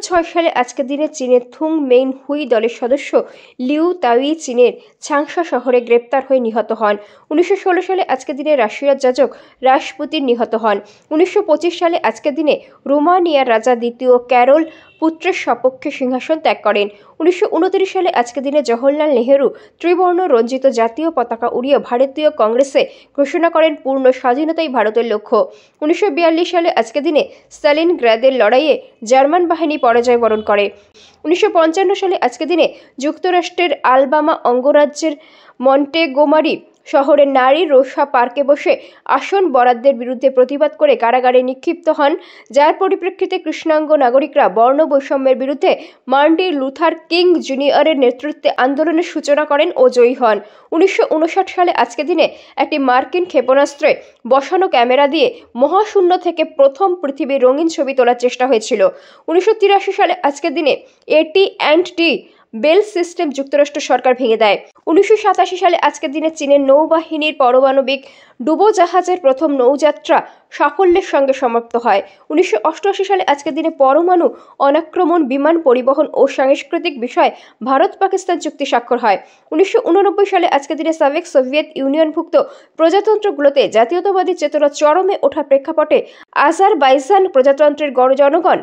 1906 সালে আজকের দিনে চীনের থুং মেইন হুই দলের সদস্য লিউ তাওই চীনের চাংশা শহরে গ্রেপ্তার হয়ে নিহত হন। 1916 সালে আজকের দিনে রাশিয়ার যাজক রাসপুতিন নিহত হন। 1925 সালে আজকের দিনে রোমানিয়ার রাজা দ্বিতীয় ক্যারল পুত্রের সপক্ষে সিংহাসন ত্যাগ করেন। 1929 সালে আজকের দিনে জওহরলাল নেহেরু ত্রিবর্ণ রঞ্জিত জাতীয় পতাকা উড়িয়ে ভারতীয় কংগ্রেসে ঘোষণা করেন পূর্ণ স্বাধীনতাই ভারতের লক্ষ্য। 1942 সালে আজকের দিনে স্টালিনগ্রাদের লড়াইয়ে জার্মান বাহিনী পরাজয় বরণ করে। 1955 সালে আজকের দিনে যুক্তরাষ্ট্রের আলবামা অঙ্গরাজ্যের মন্টেগোমারি শহরের নারী রোসা পার্কে বসে আসন বরাদ্দের বিরুদ্ধে প্রতিবাদ করে কারাগারে নিক্ষিপ্ত হন, যার পরিপ্রেক্ষিতে কৃষ্ণাঙ্গ নাগরিকরা বর্ণ বৈষম্যের বিরুদ্ধে মার্টিন লুথার কিং জুনিয়রের নেতৃত্বে আন্দোলনের সূচনা করেন ও জয়ী হন। 1959 সালে আজকের দিনে একটি মার্কিন ক্ষেপণাস্ত্রে বসানো ক্যামেরা দিয়ে মহাশূন্য থেকে প্রথম পৃথিবীর রঙিন ছবি তোলার চেষ্টা হয়েছিল। 1983 সালে আজকের দিনে AT&T বেল সিস্টেম যুক্তরাষ্ট্র সরকার ভেঙে দেয়। 1987 সালে আজকের দিনে চীনের নৌবাহিনীর পারমাণবিক ডুবোজাহাজের প্রথম নৌযাত্রা সাফল্যের সঙ্গে সমাপ্ত হয়। 1988 সালে আজকের দিনে পরমাণু অনাক্রমণ বিমান পরিবহন ও সাংস্কৃতিক বিষয়ে ভারত-পাকিস্তান চুক্তি স্বাক্ষর হয়। 1989 সালে আজকের দিনে সাবেক সোভিয়েত ইউনিয়নভুক্ত প্রজাতন্ত্রগুলোতে জাতীয়তাবাদী চেতনা চরমে ওঠার প্রেক্ষাপটে আজারবাইজান প্রজাতন্ত্রের জনগণ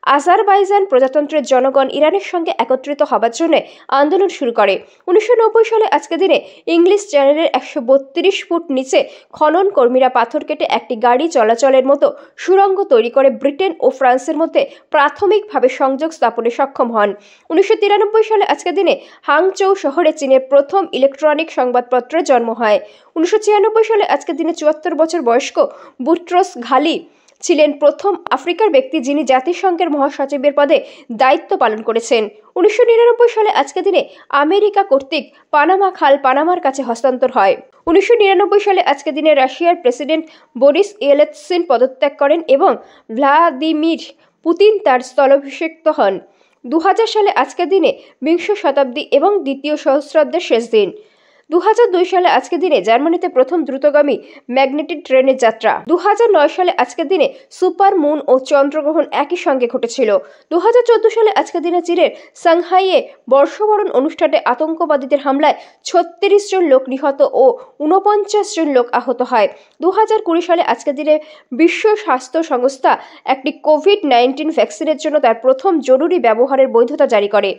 আজারবাইজান প্রজাতন্ত্রের জনগণ ইরানের সঙ্গে একত্রিত হবার জন্য আন্দোলন শুরু করে। 1990 সালে আজকের দিনে ইংলিশ চ্যানেলের 132 ফুট নিচে খনন কর্মীরা পাথর কেটে একটি গাড়ি চলাচলের মতো সুড়ঙ্গ তৈরি করে ব্রিটেন ও ফ্রান্সের মধ্যে প্রাথমিকভাবে সংযোগ স্থাপনে সক্ষম হন। 1993 সালে আজকের দিনে হাংচৌ শহরে চীনের প্রথম ইলেকট্রনিক সংবাদপত্রের জন্ম হয়। 1996 সালে আজকের দিনে 74 বছর বয়স্ক বুট্রস ঘালি ছিলেন প্রথম আফ্রিকার ব্যক্তি যিনি জাতিসংঘের মহাসচিবের পদে দায়িত্ব পালন করেছেন। 1999 সালে আজকের দিনে আমেরিকা কর্তৃক পানামা খাল পানামার কাছে হস্তান্তর হয়। 1999 সালে আজকের দিনে রাশিয়ার প্রেসিডেন্ট বরিস ইয়েলৎসিন পদত্যাগ করেন এবং ভ্লাদিমির পুতিন তার স্থলাভিষিক্ত হন। 2000 সালে আজকের দিনে বিংশ শতাব্দী এবং দ্বিতীয় সহস্রাব্দের শেষ দিন। 2002 সালে আজকের দিনে জার্মানিতে প্রথম দ্রুতগামী ম্যাগনেটিক ট্রেনের যাত্রা। 2009 সালে আজকের দিনে সুপার মুন ও চন্দ্রগ্রহণ একই সঙ্গে ঘটেছিল। 2014 সালে আজকের দিনে চীনের সাংহাইয়ে বর্ষবরণ অনুষ্ঠানে আতঙ্কবাদীদের হামলায় 36 জন লোক নিহত ও 49 জন লোক আহত হয়। 2020 সালে আজকের দিনে বিশ্ব স্বাস্থ্য সংস্থা একটি কোভিড-19 ভ্যাকসিনের জন্য তার প্রথম জরুরি ব্যবহারের বৈধতা জারি করে।